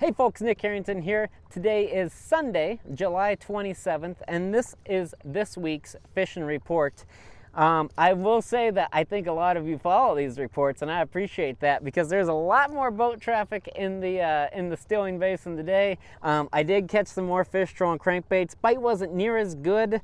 Hey folks, Nick Harrington here. Today is Sunday, July 27th, and this is this week's fishing report. I will say that I think a lot of you follow these reports, and I appreciate that because there's a lot more boat traffic in the Stilling Basin today. I did catch some more fish throwing crankbaits. Bite wasn't near as good.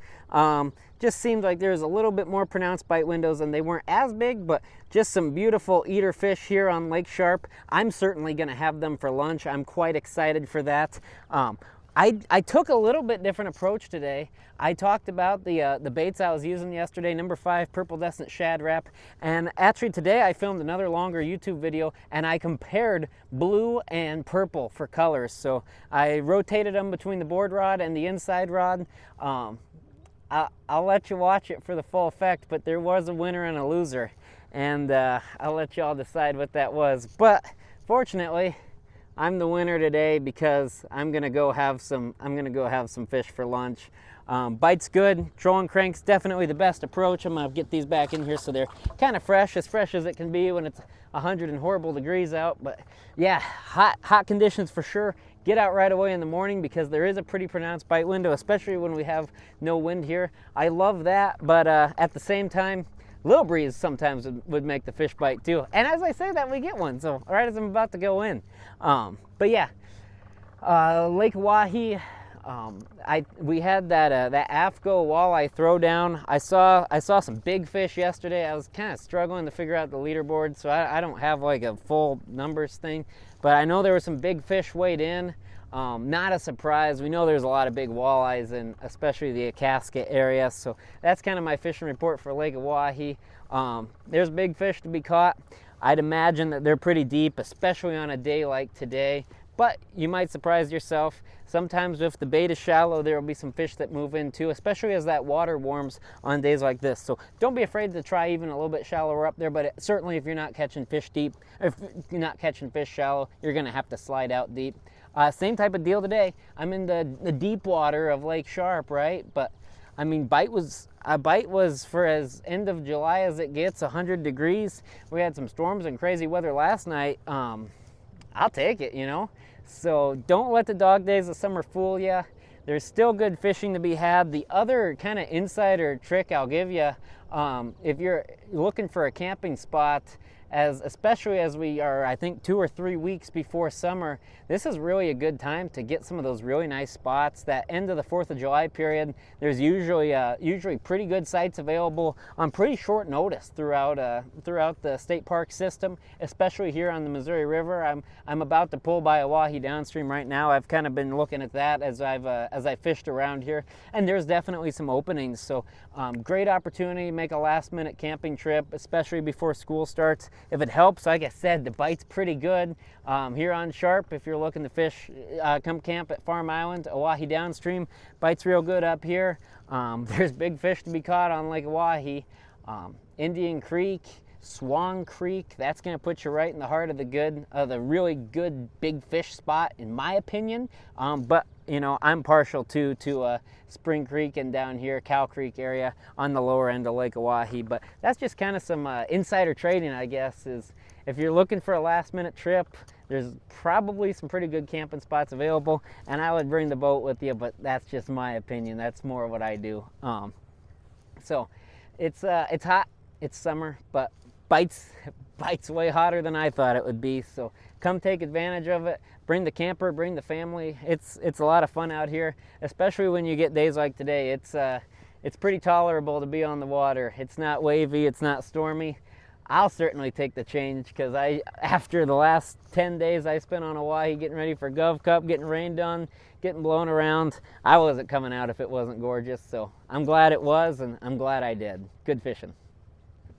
Just seemed like there was a little bit more pronounced bite windows, and they weren't as big, but just some beautiful eater fish here on Lake Sharpe. I'm certainly going to have them for lunch. I'm quite excited for that. I took a little bit different approach today. I talked about the baits I was using yesterday, number 5 purple descent shad wrap, and actually today I filmed another longer YouTube video and I compared blue and purple for colors. So I rotated them between the board rod and the inside rod. I'll let you watch it for the full effect, but there was a winner and a loser, and I'll let you all decide what that was. But fortunately, I'm the winner today because I'm gonna go have some fish for lunch. Bite's good. Trolling crank's definitely the best approach. I'm gonna get these back in here so they're kind of fresh as it can be when it's 100 and horrible degrees out. But yeah, hot conditions for sure. Get out right away in the morning because there is a pretty pronounced bite window, especially when we have no wind here. I love that, but at the same time, little breeze sometimes would make the fish bite too. And as I say that, we get one. So right as I'm about to go in. But yeah, Lake Wahi, we had that AFCO walleye throwdown. I saw some big fish yesterday. I was kind of struggling to figure out the leaderboard, so I don't have like a full numbers thing. But I know there were some big fish weighed in. Not a surprise. We know there's a lot of big walleyes in especially the Akaska area, so that's kind of my fishing report for Lake Wahi. There's big fish to be caught. I'd imagine that they're pretty deep, especially on a day like today, but you might surprise yourself. Sometimes if the bait is shallow, there will be some fish that move in too, especially as that water warms on days like this. So don't be afraid to try even a little bit shallower up there, but certainly if you're not catching fish deep, if you're not catching fish shallow, you're gonna have to slide out deep. Same type of deal today. I'm in the deep water of Lake Sharpe, right? But I mean, bite was for as end of July as it gets, 100 degrees. We had some storms and crazy weather last night. I'll take it, you know? So don't let the dog days of summer fool you. There's still good fishing to be had. The other kind of insider trick I'll give you, if you're looking for a camping spot, especially as we are, I think, 2 or 3 weeks before summer, this is really a good time to get some of those really nice spots. That end of the 4th of July period, there's usually pretty good sites available on pretty short notice throughout the state park system, especially here on the Missouri River. I'm about to pull by a Wahi downstream right now. I've kind of been looking at that as I fished around here, and there's definitely some openings. So great opportunity to make a last-minute camping trip, especially before school starts. If it helps, like I said, the bite's pretty good here on Sharpe. If you're looking to fish, come camp at Farm Island, Oahe downstream. Bite's real good up here. There's big fish to be caught on Lake Oahe. Indian Creek, Swan Creek, that's going to put you right in the heart of the really good big fish spot, in my opinion. But you know, I'm partial to Spring Creek and down here, Cow Creek area on the lower end of Lake Oahe. But that's just kind of some insider trading, I guess, is if you're looking for a last-minute trip, there's probably some pretty good camping spots available, and I would bring the boat with you, but that's just my opinion. That's more what I do. So it's hot, it's summer, but bites way hotter than I thought it would be. So come take advantage of it. Bring the camper, bring the family. It's a lot of fun out here, especially when you get days like today. It's pretty tolerable to be on the water. It's not wavy, it's not stormy. I'll certainly take the change because after the last 10 days I spent on Hawaii getting ready for Gov Cup, getting rained on, getting blown around, I wasn't coming out if it wasn't gorgeous. So I'm glad it was, and I'm glad I did. Good fishing.